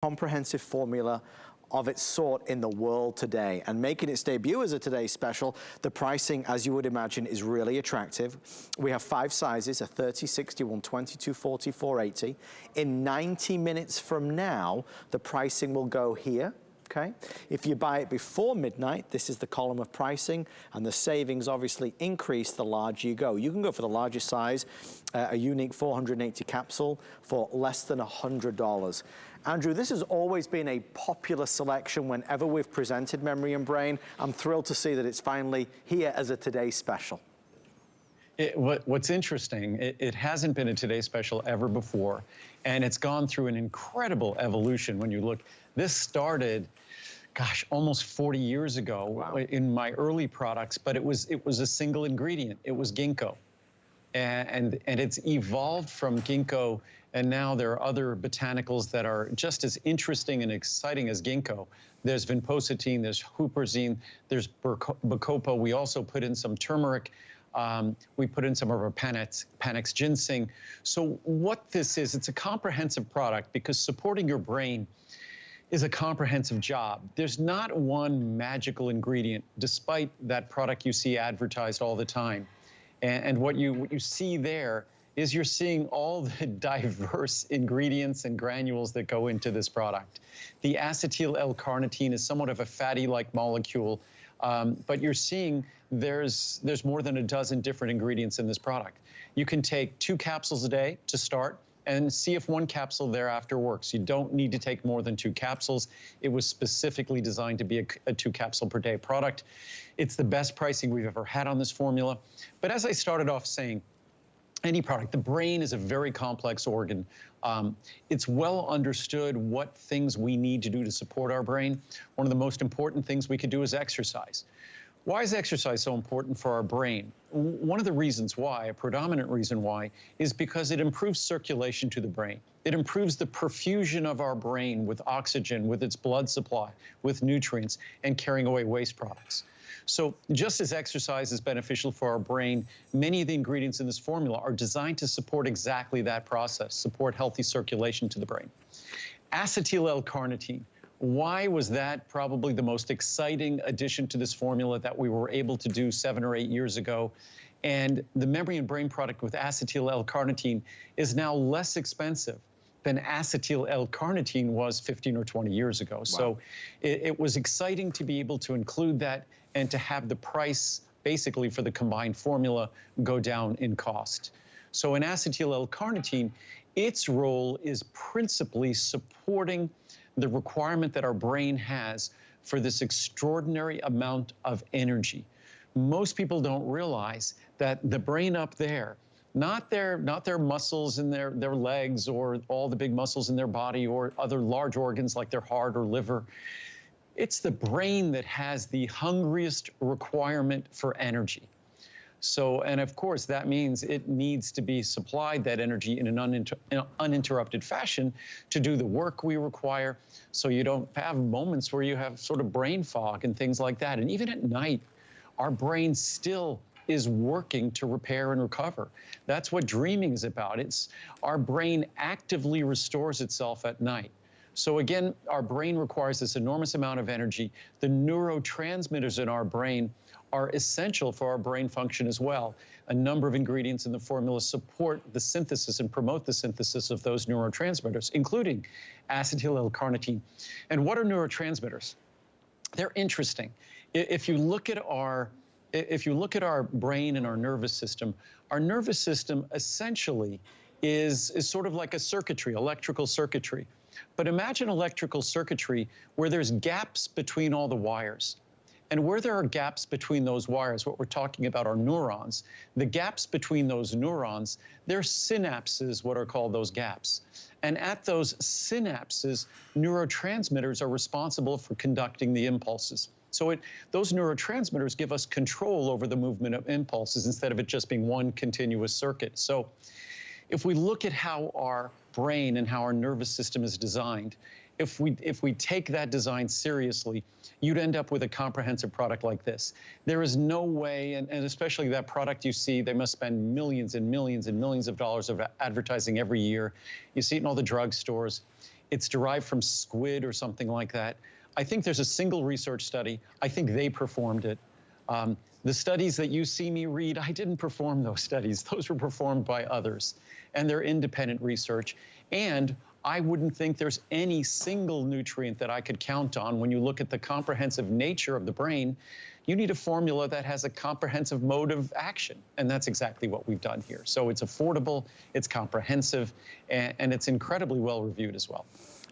comprehensive formula of its sort in the world today, and making its debut as a Today's Special. The pricing, as you would imagine, is really attractive. We have 5 sizes, a 30, 60, 120, 240, 480. In 90 minutes from now, the pricing will go here. Okay, if you buy it before midnight, this is the column of pricing, and the savings obviously increase the larger you go. You can go for the largest size, a unique 480 capsule for less than $100. Andrew, this has always been a popular selection whenever we've presented Memory and Brain. I'm thrilled to see that it's finally here as a Today's Special. What's interesting, it hasn't been a Today's Special ever before, and it's gone through an incredible evolution. When you look, this started, gosh, almost 40 years ago. Wow. In my early products, but it was a single ingredient. It was ginkgo, and it's evolved from ginkgo, and now there are other botanicals that are just as interesting and exciting as ginkgo. There's Vinpocetine, there's Huperzine, there's Bacopa. We also put in some turmeric. We put in some of our Panax ginseng. So what this is, it's a comprehensive product, because supporting your brain is a comprehensive job. There's not one magical ingredient, despite that product you see advertised all the time. And what you see there is you're seeing all the diverse ingredients and granules that go into this product. The acetyl L-carnitine is somewhat of a fatty-like molecule, but you're seeing there's more than a dozen different ingredients in this product. You can take 2 capsules a day to start and see if 1 capsule thereafter works. You don't need to take more than 2 capsules. It was specifically designed to be a 2 capsule per day product. It's the best pricing we've ever had on this formula. But as I started off saying, any product, the brain is a very complex organ. It's well understood what things we need to do to support our brain. One of the most important things we could do is exercise. Why is exercise so important for our brain? One of the reasons why, a predominant reason why, is because it improves circulation to the brain. It improves the perfusion of our brain with oxygen, with its blood supply, with nutrients, and carrying away waste products. So just as exercise is beneficial for our brain, many of the ingredients in this formula are designed to support exactly that process, support healthy circulation to the brain. Acetyl L-carnitine. Why was that probably the most exciting addition to this formula that we were able to do 7 or 8 years ago? And the Memory and Brain product with acetyl L-carnitine is now less expensive than acetyl L-carnitine was 15 or 20 years ago. Wow. So it was exciting to be able to include that and to have the price basically for the combined formula go down in cost. So in acetyl L-carnitine, its role is principally supporting the requirement that our brain has for this extraordinary amount of energy. Most people don't realize that the brain up there, not their muscles in their legs or all the big muscles in their body or other large organs like their heart or liver, it's the brain that has the hungriest requirement for energy. So, and of course, that means it needs to be supplied, that energy, in an uninterrupted fashion to do the work we require, so you don't have moments where you have sort of brain fog and things like that. And even at night, our brain still is working to repair and recover. That's what dreaming is about. It's our brain actively restores itself at night. So again, our brain requires this enormous amount of energy. The neurotransmitters in our brain are essential for our brain function as well. A number of ingredients in the formula support the synthesis and promote the synthesis of those neurotransmitters, including acetyl L-carnitine. And what are neurotransmitters? They're interesting. If you look at our brain and our nervous system essentially is sort of like a circuitry, electrical circuitry. But imagine electrical circuitry where there's gaps between all the wires. And where there are gaps between those wires, what we're talking about are neurons. The gaps between those neurons, they're synapses, what are called those gaps. And at those synapses, neurotransmitters are responsible for conducting the impulses. So those neurotransmitters give us control over the movement of impulses instead of it just being one continuous circuit. So if we look at how our brain and how our nervous system is designed, if we take that design seriously, you'd end up with a comprehensive product like this. There is no way, and especially that product you see, they must spend millions and millions and millions of dollars of advertising every year. You see it in all the drugstores. it's derived from squid or something like that. I think there's a single research study. I think they performed it. The studies that you see me read, I didn't perform those studies. Those were performed by others, and they're independent research. And I wouldn't think there's any single nutrient that I could count on when you look at the comprehensive nature of the brain. You need a formula that has a comprehensive mode of action, and that's exactly what we've done here. So it's affordable, it's comprehensive, and it's incredibly well reviewed as well.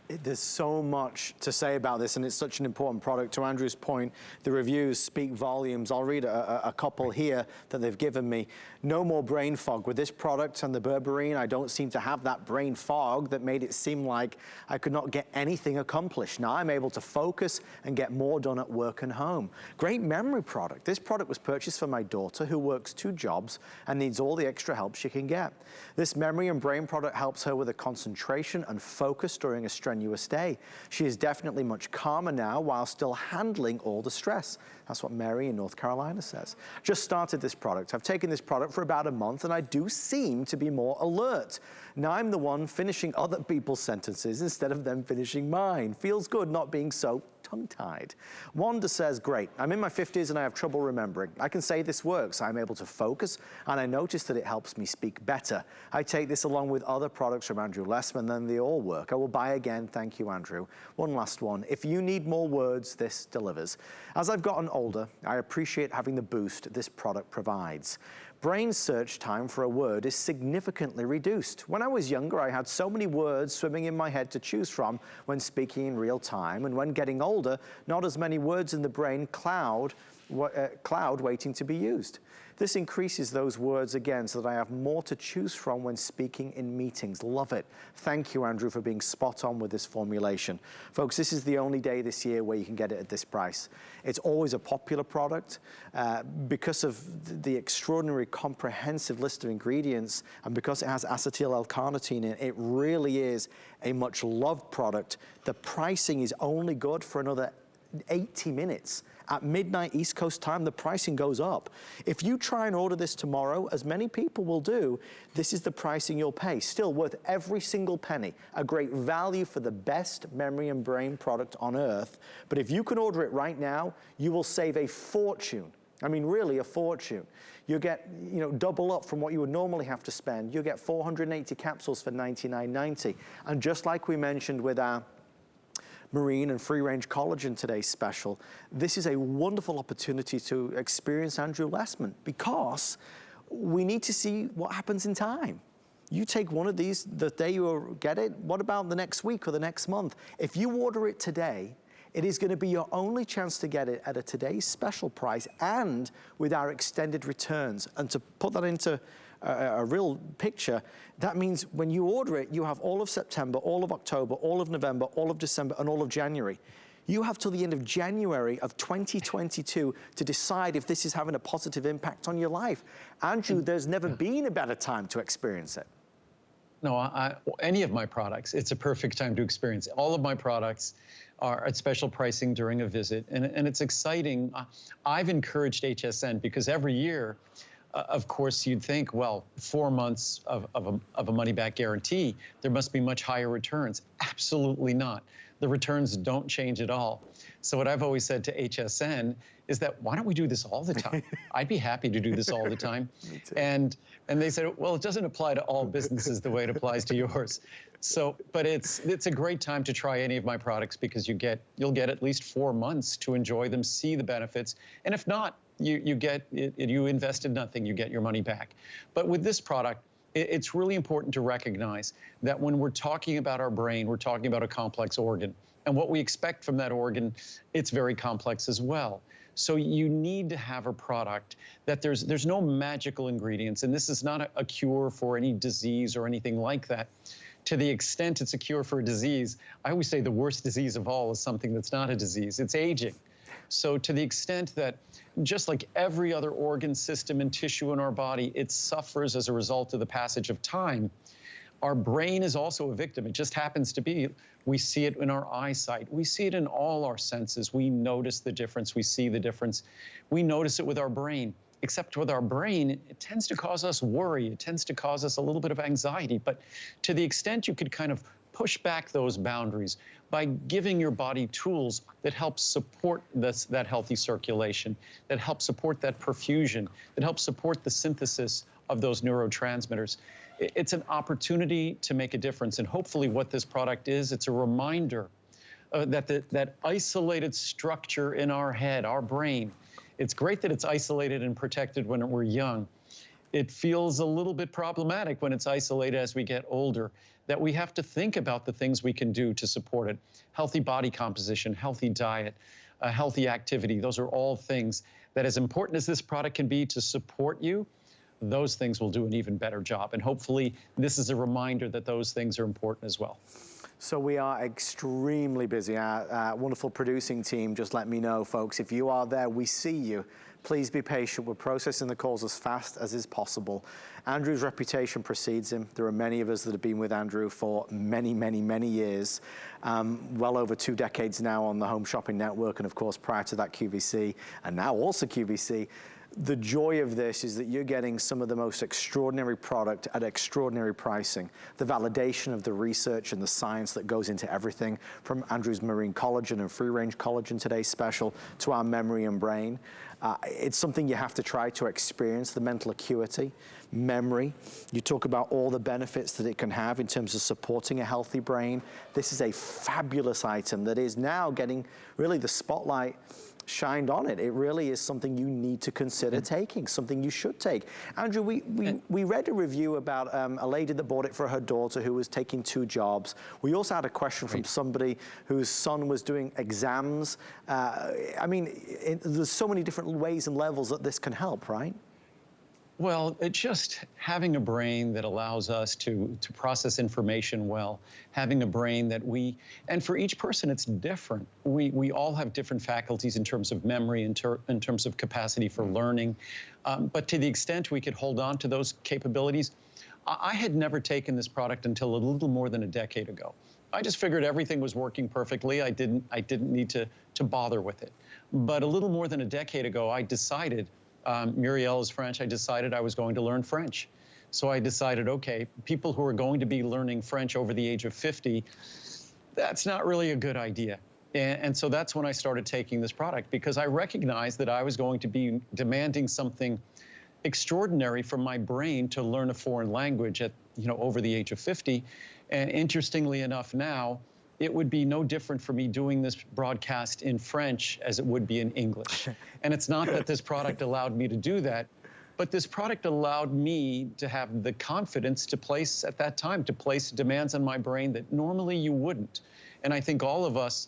There's so much to say about this, and it's such an important product. To Andrew's point, the reviews speak volumes. I'll read a couple here that they've given me. No more brain fog. With this product and the berberine, I don't seem to have that brain fog that made it seem like I could not get anything accomplished. Now I'm able to focus and get more done at work and home. Great memory product. This product was purchased for my daughter who works 2 jobs and needs all the extra help she can get. This memory and brain product helps her with a concentration and focus during a strenuous day. She is definitely much calmer now while still handling all the stress. That's what Mary in North Carolina says. Just started this product. I've taken this product for about a month and I do seem to be more alert. Now I'm the one finishing other people's sentences instead of them finishing mine. Feels good not being so tongue-tied. Wanda says, great, I'm in my 50s and I have trouble remembering. I can say this works. I'm able to focus and I notice that it helps me speak better. I take this along with other products from Andrew Lessman and they all work. I will buy again. Thank you, Andrew. One last one. If you need more words, this delivers. As I've gotten older, I appreciate having the boost this product provides. Brain search time for a word is significantly reduced. When I was younger, I had so many words swimming in my head to choose from when speaking in real time, and when getting older, not as many words in the brain cloud waiting to be used. This increases those words again so that I have more to choose from when speaking in meetings. Love it. Thank you, Andrew, for being spot on with this formulation. Folks, this is the only day this year where you can get it at this price. It's always a popular product because of the extraordinary comprehensive list of ingredients, and because it has acetyl L-carnitine in it, it really is a much loved product. The pricing is only good for another 80 minutes. At midnight East Coast time, the pricing goes up. If you try and order this tomorrow, as many people will do, this is the pricing you'll pay. Still worth every single penny. A great value for the best memory and brain product on earth. But if you can order it right now, you will save a fortune. I mean, really a fortune. You'll get, double up from what you would normally have to spend. You'll get 480 capsules for $99.90. And just like we mentioned with our marine and free-range collagen today's special, this is a wonderful opportunity to experience Andrew Lessman, because we need to see what happens in time. You take one of these the day you get it, what about the next week or the next month? If you order it today, it is going to be your only chance to get it at a today's special price and with our extended returns. And to put that into a real picture, that means when you order it, you have all of September, all of October, all of November, all of December, and all of January. You have till the end of January of 2022 to decide if this is having a positive impact on your life. Andrew, there's never been a better time to experience it. No, any of my products, it's a perfect time to experience. All of my products are at special pricing during a visit, and it's exciting. I've encouraged HSN because every year, of course, you'd think, well, 4 months of a money-back guarantee, there must be much higher returns. Absolutely not. The returns don't change at all. So what I've always said to HSN is that, why don't we do this all the time? I'd be happy to do this all the time. Me too. And they said, well, it doesn't apply to all businesses the way it applies to yours. So, but it's a great time to try any of my products because you'll get at least 4 months to enjoy them, see the benefits, and if not, you invested nothing, you get your money back. But with this product, it's really important to recognize that when we're talking about our brain, we're talking about a complex organ. And what we expect from that organ, it's very complex as well. So you need to have a product that there's no magical ingredients, and this is not a cure for any disease or anything like that. To the extent it's a cure for a disease, I always say the worst disease of all is something that's not a disease, it's aging. So to the extent that just like every other organ, system, and tissue in our body, it suffers as a result of the passage of time, our brain is also a victim. It just happens to be, we see it in our eyesight. We see it in all our senses. We notice the difference. We see the difference. We notice it with our brain. Except with our brain, it tends to cause us worry. It tends to cause us a little bit of anxiety. But to the extent you could kind of push back those boundaries by giving your body tools that help support that healthy circulation, that help support that perfusion, that help support the synthesis of those neurotransmitters. It's an opportunity to make a difference. And hopefully what this product is, it's a reminder that isolated structure in our head, our brain, it's great that it's isolated and protected when we're young. It feels a little bit problematic when it's isolated as we get older, that we have to think about the things we can do to support it. Healthy body composition, healthy diet, healthy activity. Those are all things that, as important as this product can be to support you, those things will do an even better job. And hopefully this is a reminder that those things are important as well. So we are extremely busy. Our wonderful producing team just let me know, folks, if you are there, we see you. Please be patient. We're processing the calls as fast as is possible. Andrew's reputation precedes him. There are many of us that have been with Andrew for many, many, many years. Well over 2 decades now on the Home Shopping Network, and of course, prior to that, QVC, and now also QVC. The joy of this is that you're getting some of the most extraordinary product at extraordinary pricing. The validation of the research and the science that goes into everything, from Andrew's marine collagen and free-range collagen today's special to our memory and brain. It's something you have to try to experience, the mental acuity, memory. You talk about all the benefits that it can have in terms of supporting a healthy brain. This is a fabulous item that is now getting really the spotlight shined on it. It really is something you need to consider taking, something you should take. Andrew, we read a review about a lady that bought it for her daughter who was taking 2 jobs. We also had a question from somebody whose son was doing exams. I mean, there's so many different ways and levels that this can help, right? Well, it's just having a brain that allows us to process information well, having a brain that and for each person it's different. We all have different faculties in terms of memory, in terms of capacity for learning. But to the extent we could hold on to those capabilities, I had never taken this product until a little more than a decade ago. I just figured everything was working perfectly. I didn't need to bother with it. But a little more than a decade ago, I decided, Muriel is French, I decided I was going to learn French. So I decided, okay, people who are going to be learning French over the age of 50, that's not really a good idea. And so that's when I started taking this product, because I recognized that I was going to be demanding something extraordinary from my brain to learn a foreign language at, over the age of 50. And interestingly enough now, it would be no different for me doing this broadcast in French as it would be in English. And it's not that this product allowed me to do that, but this product allowed me to have the confidence to place, at that time, to place demands on my brain that normally you wouldn't. And I think all of us,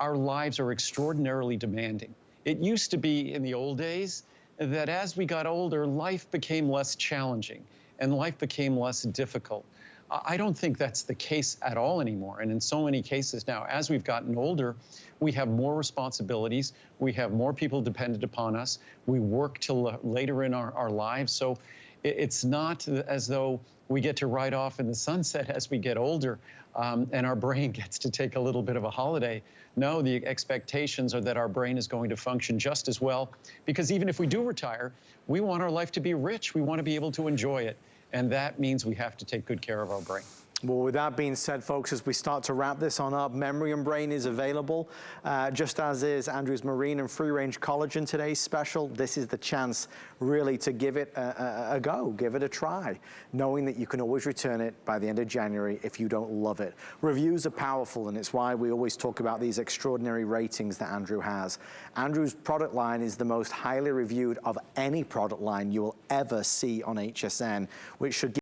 our lives are extraordinarily demanding. It used to be in the old days that as we got older, life became less challenging and life became less difficult. I don't think that's the case at all anymore. And in so many cases now, as we've gotten older, we have more responsibilities. We have more people dependent upon us. We work till later in our lives. So it's not as though we get to ride off in the sunset as we get older and our brain gets to take a little bit of a holiday. No, the expectations are that our brain is going to function just as well, because even if we do retire, we want our life to be rich. We want to be able to enjoy it. And that means we have to take good care of our brain. Well, with that being said, folks, as we start to wrap this on up, Memory and Brain is available, just as is Andrew's Marine and Free-Range Collagen today's special. This is the chance, really, to give it a go, give it a try, knowing that you can always return it by the end of January if you don't love it. Reviews are powerful, and it's why we always talk about these extraordinary ratings that Andrew has. Andrew's product line is the most highly reviewed of any product line you will ever see on HSN, which should give